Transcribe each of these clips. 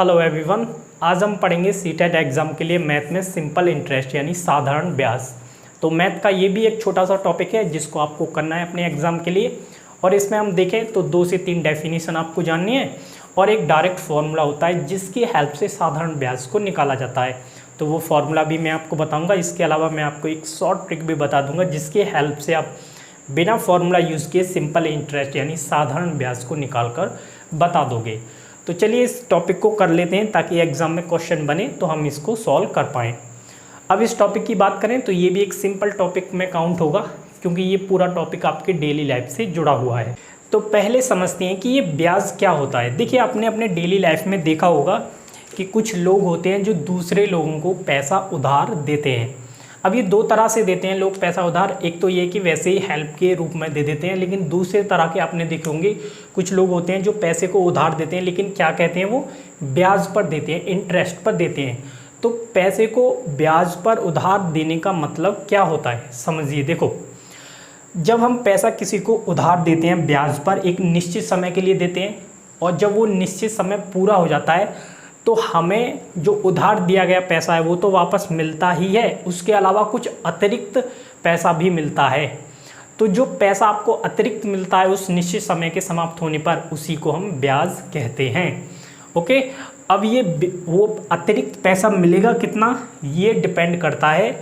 Hello everyone. आज हम पढ़ेंगे सीटेट एग्ज़ाम के लिए मैथ में सिंपल इंटरेस्ट यानी साधारण ब्याज। तो मैथ का ये भी एक छोटा सा टॉपिक है जिसको आपको करना है अपने एग्ज़ाम के लिए। और इसमें हम देखें तो 2 से 3 डेफिनेशन आपको जाननी है और एक डायरेक्ट फार्मूला होता है जिसकी हेल्प से साधारण ब्याज को निकाला जाता है। तो वो फार्मूला भी मैं आपको बताऊँगा। इसके अलावा मैं आपको एक शॉर्ट ट्रिक भी बता दूँगा जिसकी हेल्प से आप बिना फार्मूला यूज़ किए सिंपल इंटरेस्ट यानी साधारण ब्याज को निकाल कर बता दोगे। तो चलिए इस टॉपिक को कर लेते हैं ताकि एग्जाम में क्वेश्चन बने तो हम इसको सॉल्व कर पाएँ। अब इस टॉपिक की बात करें तो ये भी एक सिंपल टॉपिक में काउंट होगा क्योंकि ये पूरा टॉपिक आपके डेली लाइफ से जुड़ा हुआ है। तो पहले समझते हैं कि ये ब्याज क्या होता है। देखिए, आपने अपने डेली लाइफ में देखा होगा कि कुछ लोग होते हैं जो दूसरे लोगों को पैसा उधार देते हैं। अब ये 2 तरह से देते हैं लोग पैसा उधार। एक तो ये कि वैसे ही हेल्प के रूप में दे देते हैं, लेकिन दूसरे तरह के आपने देखे होंगे कुछ लोग होते हैं जो पैसे को उधार देते हैं लेकिन क्या कहते हैं, वो ब्याज पर देते हैं, इंटरेस्ट पर देते हैं। तो पैसे को ब्याज पर उधार देने का मतलब क्या होता है समझिए। देखो, जब हम पैसा किसी को उधार देते हैं ब्याज पर एक निश्चित समय के लिए देते हैं और जब वो निश्चित समय पूरा हो जाता है तो हमें जो उधार दिया गया पैसा है वो तो वापस मिलता ही है, उसके अलावा कुछ अतिरिक्त पैसा भी मिलता है। तो जो पैसा आपको अतिरिक्त मिलता है उस निश्चित समय के समाप्त होने पर उसी को हम ब्याज कहते हैं। ओके, अब ये वो अतिरिक्त पैसा मिलेगा कितना, ये डिपेंड करता है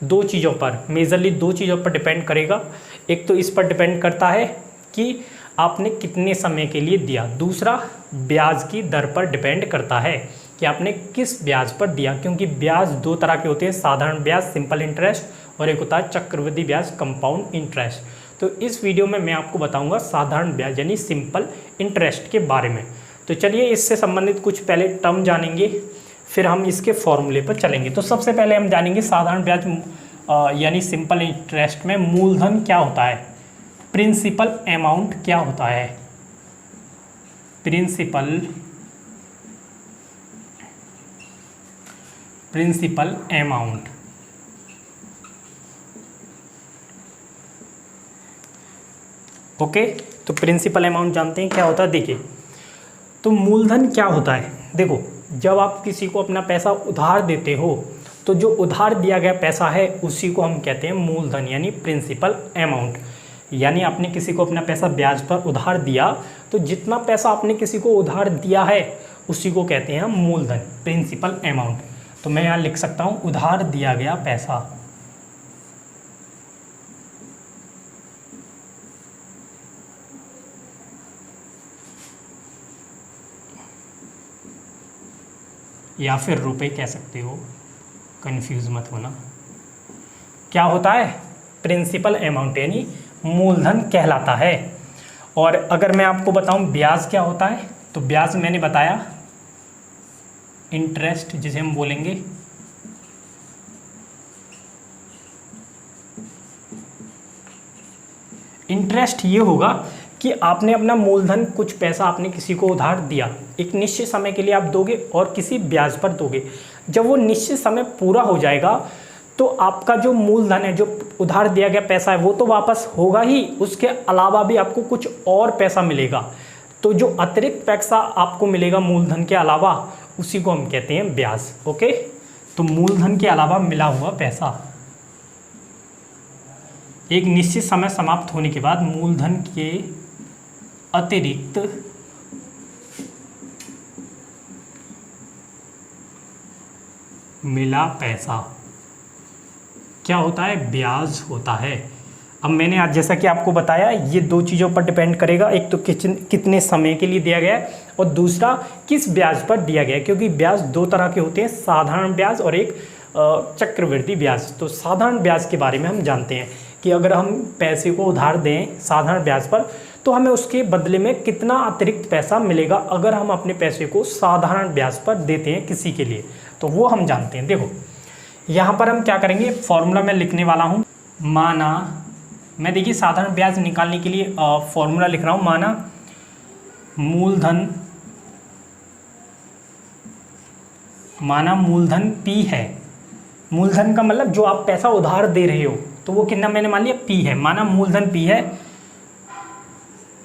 2 चीज़ों पर, मेजरली 2 चीज़ों पर डिपेंड करेगा। एक तो इस पर डिपेंड करता है कि आपने कितने समय के लिए दिया, दूसरा ब्याज की दर पर डिपेंड करता है कि आपने किस ब्याज पर दिया। क्योंकि ब्याज 2 तरह के होते हैं, साधारण ब्याज सिंपल इंटरेस्ट और एक होता है चक्रवृद्धि ब्याज कंपाउंड इंटरेस्ट। तो इस वीडियो में मैं आपको बताऊंगा साधारण ब्याज यानी सिंपल इंटरेस्ट के बारे में। तो चलिए इससे संबंधित कुछ पहले टर्म जानेंगे, फिर हम इसके फॉर्मूले पर चलेंगे। तो सबसे पहले हम जानेंगे साधारण ब्याज यानी सिंपल इंटरेस्ट में मूलधन क्या होता है, प्रिंसिपल अमाउंट क्या होता है। Principal amount. ओके, तो प्रिंसिपल अमाउंट जानते हैं क्या होता है। देखिए, तो मूलधन क्या होता है। देखो, जब आप किसी को अपना पैसा उधार देते हो तो जो उधार दिया गया पैसा है उसी को हम कहते हैं मूलधन यानी प्रिंसिपल अमाउंट। यानी आपने किसी को अपना पैसा ब्याज पर उधार दिया तो जितना पैसा आपने किसी को उधार दिया है उसी को कहते हैं हम मूलधन, प्रिंसिपल अमाउंट। तो मैं यहाँ लिख सकता हूँ उधार दिया गया पैसा। या फिर रुपए कह सकते हो, कंफ्यूज मत होना। क्या होता है, प्रिंसिपल अमाउंट यानी मूलधन कहलाता है। और अगर मैं आपको बताऊं ब्याज क्या होता है तो ब्याज मैंने बताया इंटरेस्ट जिसे हम बोलेंगे। इंटरेस्ट ये होगा कि आपने अपना मूलधन, कुछ पैसा आपने किसी को उधार दिया, एक निश्चित समय के लिए आप दोगे और किसी ब्याज पर दोगे। जब वो निश्चित समय पूरा हो जाएगा तो आपका जो मूलधन है, जो उधार दिया गया पैसा है वो तो वापस होगा ही, उसके अलावा भी आपको कुछ और पैसा मिलेगा। तो जो अतिरिक्त पैसा आपको मिलेगा मूलधन के अलावा उसी को हम कहते हैं ब्याज। ओके, तो मूलधन के अलावा मिला हुआ पैसा एक निश्चित समय समाप्त होने के बाद मूलधन के अतिरिक्त मिला पैसा क्या होता है, ब्याज होता है। अब मैंने आज जैसा कि आपको बताया ये 2 चीज़ों पर डिपेंड करेगा, एक तो कितने समय के लिए दिया गया है और दूसरा किस ब्याज पर दिया गया है। क्योंकि ब्याज 2 तरह के होते हैं, साधारण ब्याज और एक चक्रवृद्धि ब्याज। तो साधारण ब्याज के बारे में हम जानते हैं कि अगर हम पैसे को उधार दें साधारण ब्याज पर तो हमें उसके बदले में कितना अतिरिक्त पैसा मिलेगा अगर हम अपने पैसे को साधारण ब्याज पर देते हैं किसी के लिए, तो वो हम जानते हैं। देखो, यहाँ पर हम क्या करेंगे, फॉर्मूला मैं लिखने वाला हूँ। माना मैं, देखिए, साधारण ब्याज निकालने के लिए फॉर्मूला लिख रहा हूँ। माना मूलधन P है। मूलधन का मतलब जो आप पैसा उधार दे रहे हो तो वो कितना मैंने मान लिया P है। माना मूलधन P है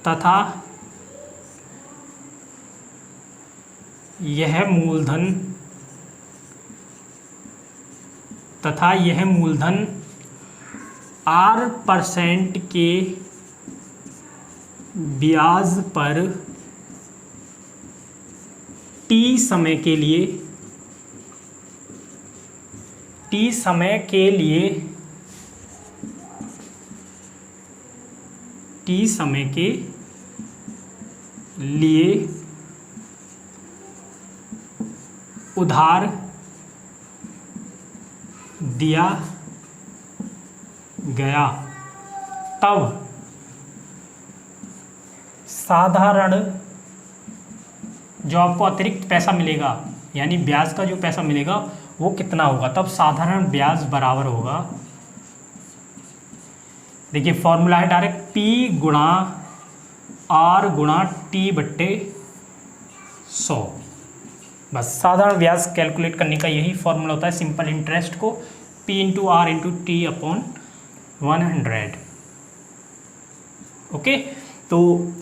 तथा यह मूलधन तथा यह मूलधन R% के ब्याज पर T समय के लिए उधार दिया गया, तब साधारण जो आपको अतिरिक्त पैसा मिलेगा यानी ब्याज का जो पैसा मिलेगा वो कितना होगा, तब साधारण ब्याज बराबर होगा, देखिए फॉर्मूला है डायरेक्ट P गुणा R गुणा T बट्टे 100। बस साधारण ब्याज कैलकुलेट करने का यही फॉर्मूला होता है सिंपल इंटरेस्ट को, P into R into T upon 100। Okay, तो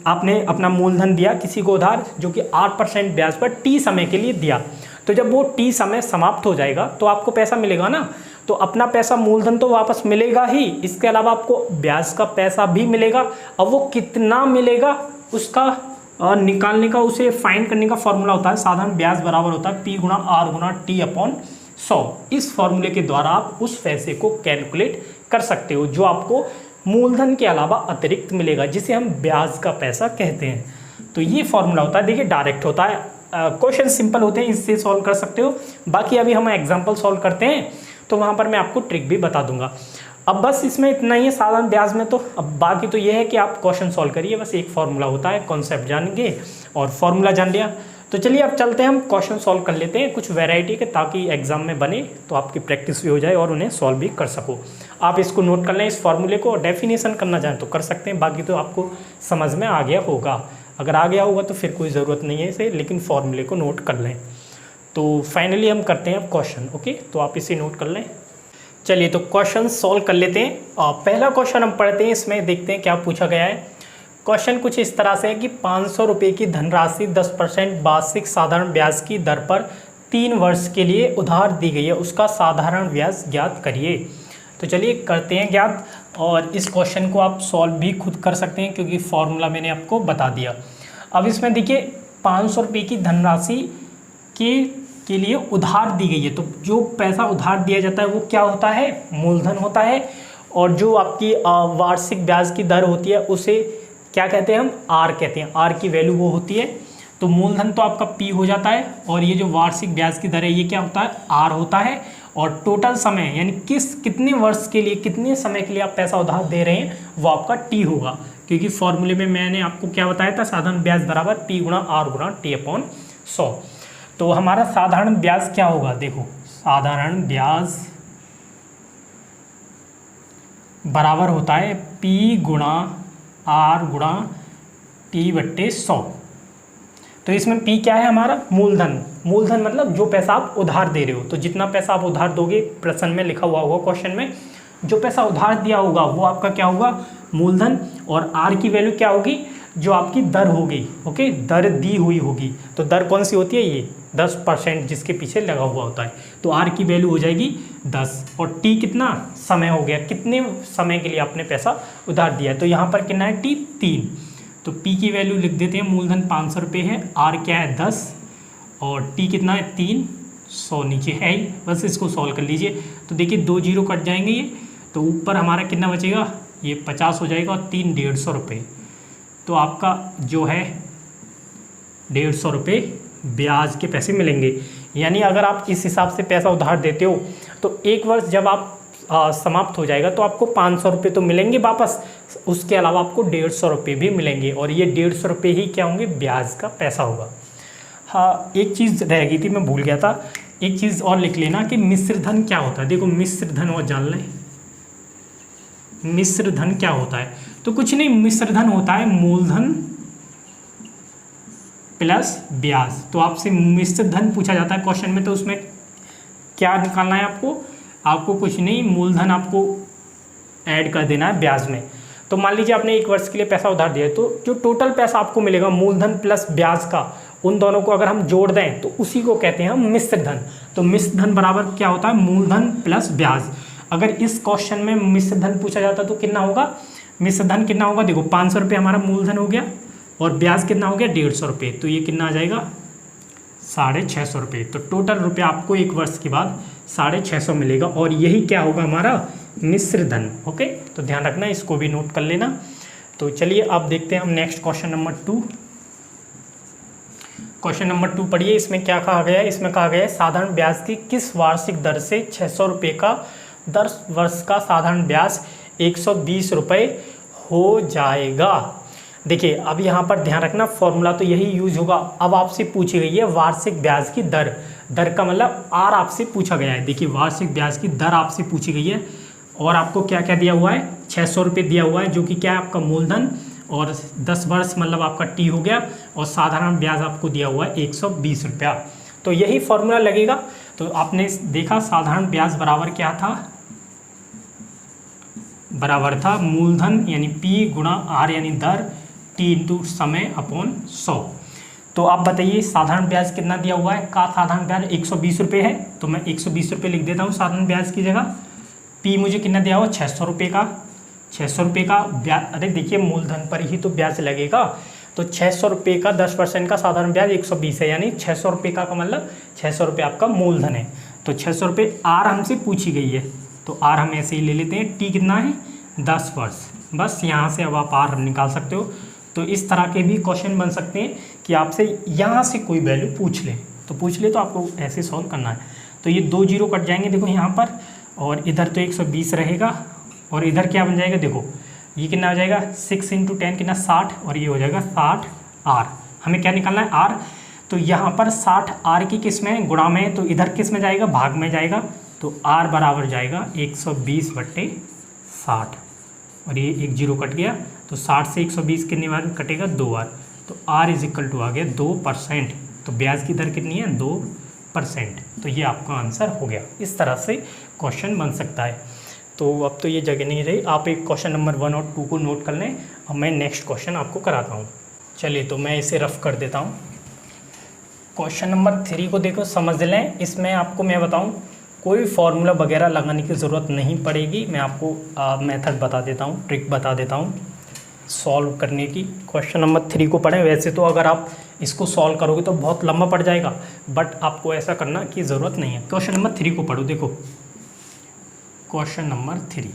आपने अपना मूलधन दिया किसी को उधार जो कि 8% ब्याज पर T समय के लिए दिया, तो जब वो T समय समाप्त हो जाएगा तो आपको पैसा मिलेगा ना, तो अपना पैसा मूलधन तो वापस मिलेगा ही, इसके अलावा आपको ब्याज का पैसा भी मिलेगा। अब वो कितना मिलेगा उसका निकालने का, उसे फाइंड करने का फॉर्मूला होता है साधारण ब्याज बराबर होता है P गुणा R गुणा T अपॉन 100। इस फॉर्मूले के द्वारा आप उस पैसे को कैलकुलेट कर सकते हो जो आपको मूलधन के अलावा अतिरिक्त मिलेगा, जिसे हम ब्याज का पैसा कहते हैं। तो ये फॉर्मूला होता है, देखिए डायरेक्ट होता है, क्वेश्चन सिंपल होते हैं, इससे सॉल्व कर सकते हो। बाकी अभी हम एग्जाम्पल सॉल्व करते हैं तो वहाँ पर मैं आपको ट्रिक भी बता दूंगा। अब बस इसमें इतना ही है साधारण ब्याज में, तो अब बाकी तो ये है कि आप क्वेश्चन सॉल्व करिए, बस एक फॉर्मूला होता है, कॉन्सेप्ट जानेंगे और फॉर्मूला जान लिया। तो चलिए अब चलते हैं, हम क्वेश्चन सॉल्व कर लेते हैं कुछ वैरायटी के, ताकि एग्जाम में बने तो आपकी प्रैक्टिस भी हो जाए और उन्हें सॉल्व भी कर सको। आप इसको नोट कर लें, इस फॉर्मूले को, डेफिनेशन करना चाहें तो कर सकते हैं, बाकी तो आपको समझ में आ गया होगा। अगर आ गया होगा तो फिर कोई ज़रूरत नहीं है इसे, लेकिन फॉर्मूले को नोट कर लें। तो फाइनली हम करते हैं अब क्वेश्चन। ओके, तो आप इसे नोट कर लें। चलिए तो क्वेश्चन सॉल्व कर लेते हैं। पहला क्वेश्चन हम पढ़ते हैं, इसमें देखते हैं क्या पूछा गया है। क्वेश्चन कुछ इस तरह से है कि 500 रुपये की धनराशि 10% वार्षिक साधारण ब्याज की दर पर 3 वर्ष के लिए उधार दी गई है, उसका साधारण ब्याज ज्ञात करिए। तो चलिए करते हैं ज्ञात, और इस क्वेश्चन को आप सॉल्व भी खुद कर सकते हैं क्योंकि फॉर्मूला मैंने आपको बता दिया। अब इसमें देखिए 500 रुपये की धनराशि के लिए उधार दी गई है, तो जो पैसा उधार दिया जाता है वो क्या होता है, मूलधन होता है, और जो आपकी वार्षिक ब्याज की दर होती है उसे क्या कहते हैं, हम आर कहते हैं, आर की वैल्यू वो होती है। तो मूलधन तो आपका पी हो जाता है, और ये जो वार्षिक ब्याज की दर है ये क्या होता है, आर होता है, और टोटल समय यानी कितने वर्ष के लिए, कितने समय के लिए आप पैसा उधार दे रहे हैं वो आपका टी होगा, क्योंकि फॉर्मूले में मैंने आपको क्या बताया था, साधारण ब्याज बराबर पी गुणा आर गुणा टी अपॉन 100। तो हमारा साधारण ब्याज क्या होगा, देखो साधारण ब्याज बराबर होता है P गुणा R गुणा T बट्टे 100। तो इसमें P क्या है, हमारा मूलधन। मूलधन मतलब जो पैसा आप उधार दे रहे हो, तो जितना पैसा आप उधार दोगे, प्रश्न में लिखा हुआ होगा, क्वेश्चन में जो पैसा उधार दिया होगा वो आपका क्या होगा, मूलधन, और R की वैल्यू क्या होगी, जो आपकी दर होगी। ओके, दर दी हुई होगी, तो दर कौन सी होती है, ये 10% जिसके पीछे लगा हुआ होता है, तो R की वैल्यू हो जाएगी 10, और T कितना समय हो गया, कितने समय के लिए आपने पैसा उधार दिया है, तो यहाँ पर कितना है T 3, तो P की वैल्यू लिख देते हैं, मूलधन 500 रुपये है, R क्या है 10, और T कितना है 300 नीचे है ही, बस इसको सॉल्व कर लीजिए। तो देखिए 2 जीरो कट जाएंगे ये, तो ऊपर हमारा कितना बचेगा, ये 50 हो जाएगा, और 3 150 रुपये, तो आपका जो है 150 रुपये ब्याज के पैसे मिलेंगे। यानी अगर आप इस हिसाब से पैसा उधार देते हो तो एक वर्ष जब आप समाप्त हो जाएगा तो आपको 500 रुपये तो मिलेंगे वापस, उसके अलावा आपको 150 रुपये भी मिलेंगे, और ये 150 रुपये ही क्या होंगे, ब्याज का पैसा होगा। हाँ, एक चीज़ रह गई थी, मैं भूल गया था, एक चीज़ और लिख लेना कि मिश्र धन क्या होता है। देखो मिश्र धन और जान लें, मिश्र धन क्या होता है, तो कुछ नहीं, मिश्र धन होता है मूलधन प्लस ब्याज। तो आपसे मिश्र धन पूछा जाता है क्वेश्चन में, तो उसमें क्या निकालना है आपको कुछ नहीं, मूलधन आपको ऐड कर देना है ब्याज में। तो मान लीजिए आपने 1 वर्ष के लिए पैसा उधार दिया है, तो जो टोटल पैसा आपको मिलेगा मूलधन प्लस ब्याज का, उन दोनों को अगर हम जोड़ दें तो उसी को कहते हैं हम मिश्र धन। तो मिश्र धन बराबर क्या होता है, मूलधन प्लस ब्याज। अगर इस क्वेश्चन में मिश्र धन पूछा जाता तो कितना होगा, मिश्र धन कितना होगा, देखो 500 रुपये हमारा मूलधन हो गया और ब्याज कितना हो गया 150 रुपये, तो ये कितना आ जाएगा 650 रुपये। तो टोटल रुपया आपको एक वर्ष के बाद 650 मिलेगा और यही क्या होगा हमारा मिश्र धन। ओके, तो ध्यान रखना, इसको भी नोट कर लेना। तो चलिए अब देखते हैं हम next question number 2। Question number 2 पढ़िए, इसमें क्या कहा गया है, इसमें कहा गया है साधारण ब्याज की किस वार्षिक दर से 600 रुपये का 10 वर्ष का साधारण ब्याज 120 रुपये हो जाएगा। देखिए अब यहाँ पर ध्यान रखना, फॉर्मूला तो यही यूज होगा। अब आपसे पूछी गई है वार्षिक ब्याज की दर, दर का मतलब आर आपसे पूछा गया है। देखिए वार्षिक ब्याज की दर आपसे पूछी गई है और आपको क्या क्या दिया हुआ है, 600 रुपये दिया हुआ है जो कि क्या है आपका मूलधन, और 10 वर्ष मतलब आपका टी हो गया, और साधारण ब्याज आपको दिया हुआ है 120 रुपया। तो यही फॉर्मूला लगेगा। तो आपने देखा साधारण ब्याज बराबर क्या था, बराबर था मूलधन यानी पी गुणा आर यानी दर, टी इंटू समय अपॉन 100। तो आप बताइए साधारण ब्याज कितना दिया हुआ है, का साधारण ब्याज 120 रुपये है, तो मैं 120 रुपये लिख देता हूँ साधारण ब्याज की जगह। पी मुझे कितना दिया हुआ 600 रुपये का, 600 रुपये का ब्याज, अरे देखिए मूलधन पर ही तो ब्याज लगेगा, तो 600 रुपये का 10% का साधारण ब्याज 120 है, यानी 600 रुपये का मतलब 600 रुपये आपका मूलधन है। तो 600 रुपये आर हमसे पूछी गई है, तो आर हम ऐसे ही ले लेते हैं। टी कितना है 10 वर्ष, बस यहाँ से अब आप आर निकाल सकते हो। तो इस तरह के भी क्वेश्चन बन सकते हैं कि आपसे यहाँ से कोई वैल्यू पूछ ले, तो पूछ ले तो आपको ऐसे सॉल्व करना है। तो ये 2 जीरो कट जाएंगे देखो यहाँ पर, और इधर तो 120 रहेगा, और इधर क्या बन जाएगा देखो, ये कितना आ जाएगा 6 × 10 कितना 60, और ये हो जाएगा 60 आर। हमें क्या निकालना है आर, तो यहाँ पर 60 आर की किस में गुणा में, तो इधर किस में जाएगा भाग में जाएगा, तो आर बराबर जाएगा 120/60, और ये 1 जीरो कट गया, तो 60 से 120 कितनी बार कटेगा 2 बार, तो आर इज इक्वल टू आ गया 2%। तो ब्याज की दर कितनी है 2%, तो ये आपका आंसर हो गया। इस तरह से क्वेश्चन बन सकता है। तो अब तो ये जगह नहीं रही, आप एक क्वेश्चन नंबर 1 और 2 को नोट कर लें। अब मैं नेक्स्ट क्वेश्चन आपको कराता हूँ। चलिए तो मैं इसे रफ कर देता हूँ। क्वेश्चन नंबर 3 को देखो समझ लें। इसमें आपको मैं बताऊँ कोई फार्मूला वगैरह लगाने की ज़रूरत नहीं पड़ेगी, मैं आपको मेथड बता देता हूँ, ट्रिक बता देता हूँ सॉल्व करने की। क्वेश्चन नंबर 3 को पढ़ें। वैसे तो अगर आप इसको सॉल्व करोगे तो बहुत लंबा पड़ जाएगा, बट आपको ऐसा करना की ज़रूरत नहीं है। क्वेश्चन नंबर 3 को पढ़ो। देखो क्वेश्चन नंबर 3,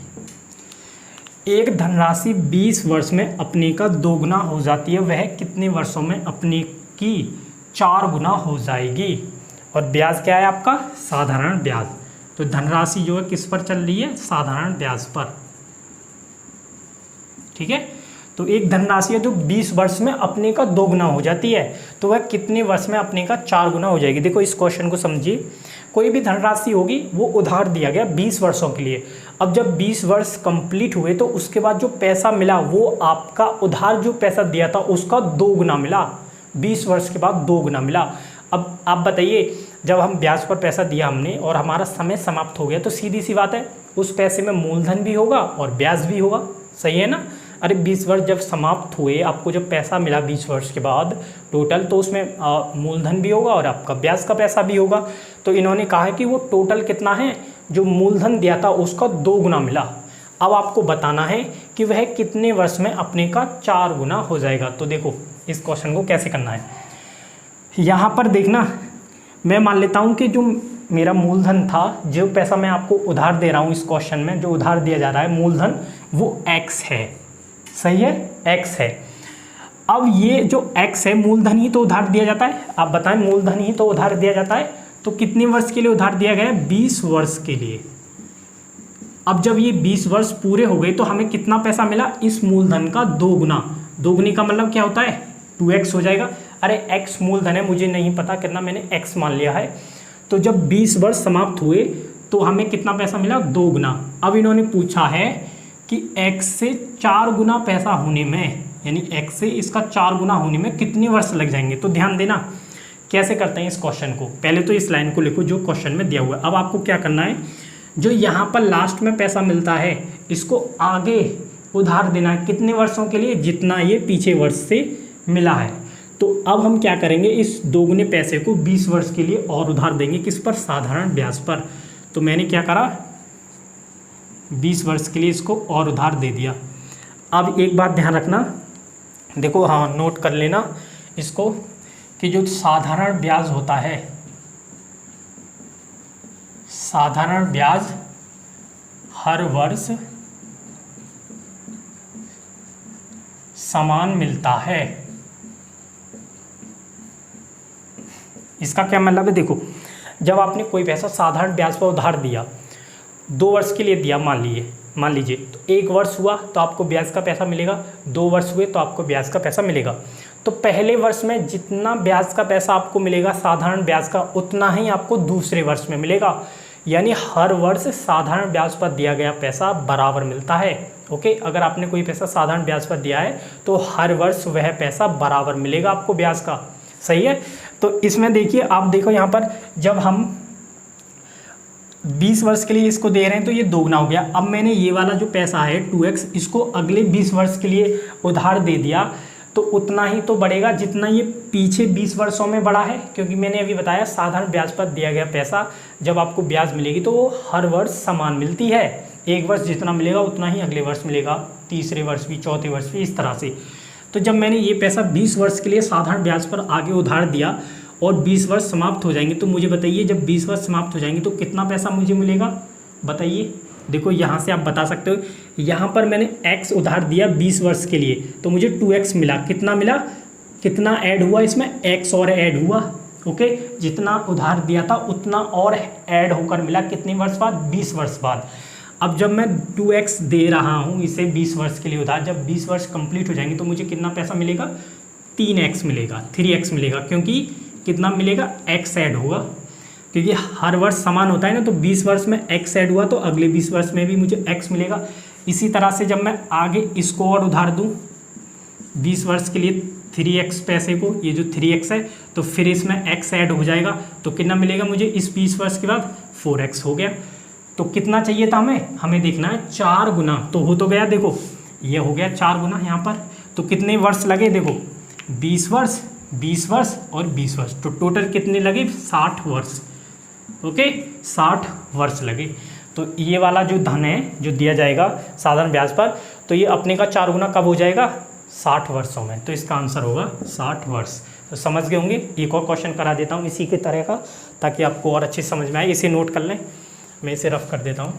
एक धनराशि 20 वर्ष में अपने का 2 गुना हो जाती है, वह कितने वर्षों में अपने की 4 गुना हो जाएगी। और ब्याज क्या है आपका साधारण ब्याज। तो धनराशि जो है किस पर चल रही है, साधारण ब्याज पर, ठीक है। तो एक धनराशि है जो 20 वर्ष में अपने का 2 गुना हो जाती है, तो वह कितने वर्ष में अपने का 4 गुना हो जाएगी। देखो इस क्वेश्चन को समझिए, कोई भी धनराशि होगी वो उधार दिया गया 20 वर्षों के लिए। अब जब 20 वर्ष कंप्लीट हुए तो उसके बाद जो पैसा मिला वो आपका उधार जो पैसा दिया था उसका 2 गुना मिला, 20 वर्ष के बाद 2 गुना मिला। अब आप बताइए, जब हम ब्याज पर पैसा दिया हमने और हमारा समय समाप्त हो गया, तो सीधी सी बात है उस पैसे में मूलधन भी होगा और ब्याज भी होगा, सही है ना। अरे 20 वर्ष जब समाप्त हुए, आपको जब पैसा मिला 20 वर्ष के बाद टोटल, तो उसमें मूलधन भी होगा और आपका ब्याज का पैसा भी होगा। तो इन्होंने कहा है कि वो टोटल कितना है, जो मूलधन दिया था उसका 2 गुना मिला। अब आपको बताना है कि वह कितने वर्ष में अपने का 4 गुना हो जाएगा। तो देखो इस क्वेश्चन को कैसे करना है, यहाँ पर देखना, मैं मान लेता हूँ कि जो मेरा मूलधन था, जो पैसा मैं आपको उधार दे रहा हूँ इस क्वेश्चन में, जो उधार दिया जा रहा है मूलधन, वो x है, सही है, x है। अब ये जो x है, मूलधन ही तो उधार दिया जाता है, आप बताएं मूलधन ही तो उधार दिया जाता है, तो कितने वर्ष के लिए उधार दिया गया है, 20 वर्ष के लिए। अब जब ये 20 वर्ष पूरे हो गए तो हमें कितना पैसा मिला, इस मूलधन का 2 गुना। 2 गुनी का मतलब क्या होता है 2x हो जाएगा। अरे x मूलधन है, मुझे नहीं पता कितना, मैंने x मान लिया है। तो जब 20 वर्ष समाप्त हुए तो हमें कितना पैसा मिला, 2 गुना। अब इन्होंने पूछा है कि x से 4 गुना पैसा होने में, यानी x से इसका 4 गुना होने में कितने वर्ष लग जाएंगे। तो ध्यान देना कैसे करते हैं इस क्वेश्चन को। पहले तो इस लाइन को लिखो जो क्वेश्चन में दिया हुआ है। अब आपको क्या करना है, जो यहाँ पर लास्ट में पैसा मिलता है इसको आगे उधार देना है, कितने वर्षों के लिए, जितना ये पीछे वर्ष से मिला है। तो अब हम क्या करेंगे, इस दोगुने पैसे को 20 वर्ष के लिए और उधार देंगे, किस पर, साधारण ब्याज पर। तो मैंने क्या करा, 20 वर्ष के लिए इसको और उधार दे दिया। अब एक बात ध्यान रखना, देखो हाँ नोट कर लेना इसको, कि जो साधारण ब्याज होता है, साधारण ब्याज हर वर्ष समान मिलता है। इसका क्या मतलब है, देखो जब आपने कोई पैसा साधारण ब्याज पर उधार दिया, 2 वर्ष के लिए दिया मान लीजिए, तो 1 वर्ष हुआ तो आपको ब्याज का पैसा मिलेगा, 2 वर्ष हुए तो आपको ब्याज का पैसा मिलेगा। तो पहले वर्ष में जितना ब्याज का पैसा आपको मिलेगा साधारण ब्याज का, उतना ही आपको दूसरे वर्ष में मिलेगा। यानी हर वर्ष साधारण ब्याज पर दिया गया पैसा बराबर मिलता है। ओके, अगर आपने कोई पैसा साधारण ब्याज पर दिया है तो हर वर्ष वह पैसा बराबर मिलेगा आपको ब्याज का। सही है। तो इसमें देखिए, आप देखो यहाँ पर जब हम 20 वर्ष के लिए इसको दे रहे हैं तो ये दोगुना हो गया। अब मैंने ये वाला जो पैसा है 2x, इसको अगले 20 वर्ष के लिए उधार दे दिया, तो उतना ही तो बढ़ेगा जितना ये पीछे 20 वर्षों में बढ़ा है। क्योंकि मैंने अभी बताया साधारण ब्याज पर दिया गया पैसा जब आपको ब्याज मिलेगी तो वो हर वर्ष समान मिलती है। 1 वर्ष जितना मिलेगा उतना ही अगले वर्ष मिलेगा, तीसरे वर्ष भी, चौथे वर्ष भी, इस तरह से। तो जब मैंने ये पैसा 20 वर्ष के लिए साधारण ब्याज पर आगे उधार दिया और 20 वर्ष समाप्त हो जाएंगे, तो मुझे बताइए जब 20 वर्ष समाप्त हो जाएंगे तो कितना पैसा मुझे मिलेगा, बताइए। देखो यहाँ से आप बता सकते हो, यहाँ पर मैंने x उधार दिया 20 वर्ष के लिए तो मुझे 2x मिला। कितना मिला, कितना ऐड हुआ इसमें, x और ऐड हुआ। ओके, जितना उधार दिया था उतना और ऐड होकर मिला, कितने वर्ष बाद, 20 वर्ष बाद। अब जब मैं 2x दे रहा हूँ इसे 20 वर्ष के लिए उधार, जब 20 वर्ष कंप्लीट हो जाएंगे तो मुझे कितना पैसा मिलेगा, 3x मिलेगा, 3x मिलेगा। क्योंकि कितना मिलेगा, x ऐड होगा, क्योंकि हर वर्ष समान होता है ना। तो 20 वर्ष में x ऐड हुआ तो अगले 20 वर्ष में भी मुझे x मिलेगा। इसी तरह से जब मैं आगे इसको और उधार दूँ 20 वर्ष के लिए 3x पैसे को, ये जो 3x है, तो फिर इसमें x ऐड हो जाएगा तो कितना मिलेगा मुझे, इस 20 वर्ष के बाद 4x हो गया। तो कितना चाहिए था हमें देखना है 4 गुना, तो हो तो गया, देखो ये हो गया 4 गुना यहाँ पर। तो कितने वर्ष लगे, देखो 20 वर्ष, 20 वर्ष और 20 वर्ष, तो टोटल कितने लगे, 60 वर्ष। ओके, 60 वर्ष लगे। तो ये वाला जो धन है जो दिया जाएगा साधारण ब्याज पर, तो ये अपने का 4 गुना कब हो जाएगा, 60 वर्षों में। तो इसका आंसर होगा 60 वर्ष। तो समझ गए होंगे। एक और क्वेश्चन करा देता हूँ इसी के तरह का, ताकि आपको और अच्छी समझ में आए। इसे नोट कर लें, मैं इसे रफ कर देता हूँ।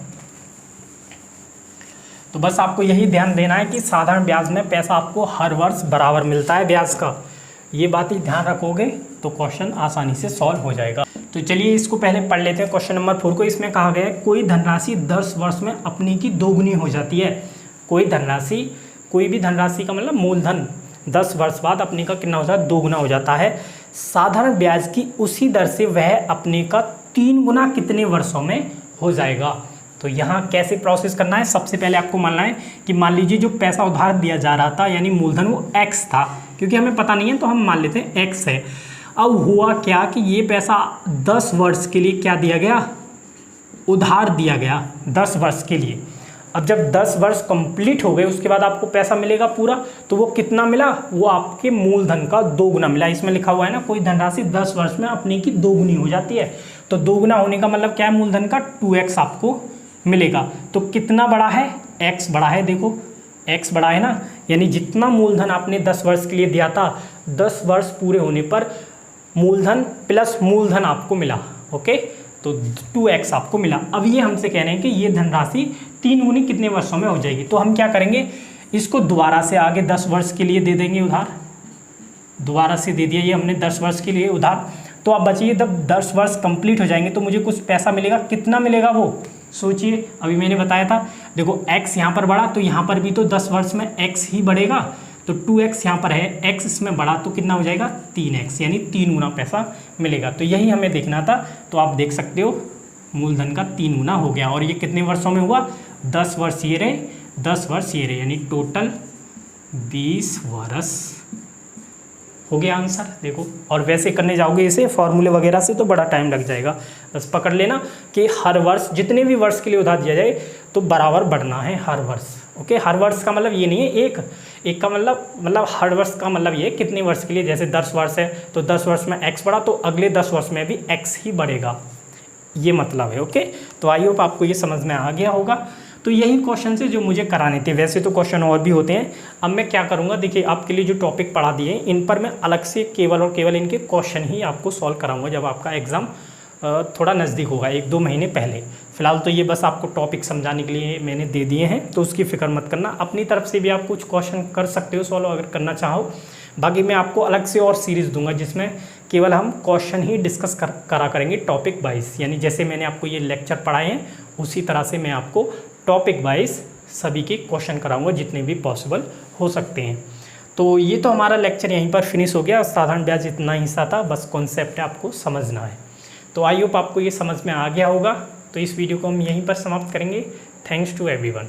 तो बस आपको यही ध्यान देना है कि साधारण ब्याज में पैसा आपको हर वर्ष बराबर मिलता है ब्याज का। ये बात ही ध्यान रखोगे तो क्वेश्चन आसानी से सॉल्व हो जाएगा। तो चलिए इसको पहले पढ़ लेते हैं। क्वेश्चन नंबर 4 को, इसमें कहा गया है कोई धनराशि 10 वर्ष में अपनी की दोगुनी हो जाती है। कोई धनराशि, कोई भी धनराशि का मतलब मूलधन 10 वर्ष बाद अपने का कितना हो जाता है, 2 गुना हो जाता है। साधारण ब्याज की उसी दर से वह अपने का 3 गुना कितने वर्षों में हो जाएगा। तो यहाँ कैसे प्रोसेस करना है, सबसे पहले आपको मानना है कि मान लीजिए जो पैसा उधार दिया जा रहा था यानी मूलधन वो x था, क्योंकि हमें पता नहीं है तो हम मान लेते हैं x है। अब हुआ क्या कि ये पैसा 10 वर्ष के लिए क्या दिया गया, उधार दिया गया 10 वर्ष के लिए। अब जब 10 वर्ष कंप्लीट हो गए उसके बाद आपको पैसा मिलेगा पूरा, तो वो कितना मिला, वो आपके मूलधन का 2 गुना मिला। इसमें लिखा हुआ है ना, कोई धनराशि 10 वर्ष में अपने की 2 गुनी हो जाती है। तो 2 गुना होने का मतलब क्या है, मूलधन का 2x आपको मिलेगा। तो कितना बड़ा है, x बड़ा है। देखो x बड़ा है ना, यानी जितना मूलधन आपने 10 वर्ष के लिए दिया था, 10 वर्ष पूरे होने पर मूलधन प्लस मूलधन आपको मिला। ओके, तो 2x आपको मिला। अब ये हमसे कह रहे हैं कि ये धनराशि 3 गुनी कितने वर्षों में हो जाएगी। तो हम क्या करेंगे, इसको दोबारा से आगे 10 वर्ष के लिए दे देंगे उधार। दोबारा से दे दिया ये हमने 10 वर्ष के लिए उधार। तो अब बचिए जब 10 वर्ष कंप्लीट हो जाएंगे तो मुझे कुछ पैसा मिलेगा। कितना मिलेगा वो सोचिए, अभी मैंने बताया था। देखो x यहाँ पर बढ़ा तो यहाँ पर भी तो 10 वर्ष में x ही बढ़ेगा। तो 2x यहाँ पर है, x इसमें बढ़ा तो कितना हो जाएगा, 3x, यानी 3 गुना पैसा मिलेगा। तो यही हमें देखना था। तो आप देख सकते हो मूलधन का 3 गुना हो गया। और ये कितने वर्षों में हुआ, 10 वर्ष ये रहे, 10 वर्ष ये रहे, यानी टोटल 20 वर्ष हो गया आंसर देखो। और वैसे करने जाओगे इसे फॉर्मूले वगैरह से तो बड़ा टाइम लग जाएगा। बस पकड़ लेना कि हर वर्ष जितने भी वर्ष के लिए उधार दिया जाए तो बराबर बढ़ना है हर वर्ष। ओके, हर वर्ष का मतलब ये नहीं है एक का मतलब हर वर्ष का मतलब ये कितने वर्ष के लिए, जैसे 10 वर्ष है तो 10 वर्ष में x बढ़ा तो अगले 10 वर्ष में भी x ही बढ़ेगा, ये मतलब है। ओके, तो आई होप आपको ये समझ में आ गया होगा। तो यही क्वेश्चन है जो मुझे कराने थे, वैसे तो क्वेश्चन और भी होते हैं। अब मैं क्या करूँगा, देखिए आपके लिए जो टॉपिक पढ़ा दिए हैं इन पर मैं अलग से केवल और केवल इनके क्वेश्चन ही आपको सॉल्व कराऊंगा जब आपका एग्ज़ाम थोड़ा नज़दीक होगा, 1-2 महीने पहले। फिलहाल तो ये बस आपको टॉपिक समझाने के लिए मैंने दे दिए हैं, तो उसकी फ़िक्र मत करना। अपनी तरफ से भी आप कुछ क्वेश्चन कर सकते हो सॉल्व अगर करना चाहो। बाकी मैं आपको अलग से और सीरीज़ दूंगा जिसमें केवल हम क्वेश्चन ही डिस्कस करा करेंगे टॉपिक वाइज, यानी जैसे मैंने आपको ये लेक्चर पढ़ाए हैं उसी तरह से मैं आपको टॉपिक वाइज सभी के क्वेश्चन कराऊंगा जितने भी पॉसिबल हो सकते हैं। तो ये तो हमारा लेक्चर यहीं पर फिनिश हो गया। साधारण ब्याज इतना हिस्सा था, बस कॉन्सेप्ट है आपको समझना है। तो आई होप आपको ये समझ में आ गया होगा। तो इस वीडियो को हम यहीं पर समाप्त करेंगे। Thanks to everyone.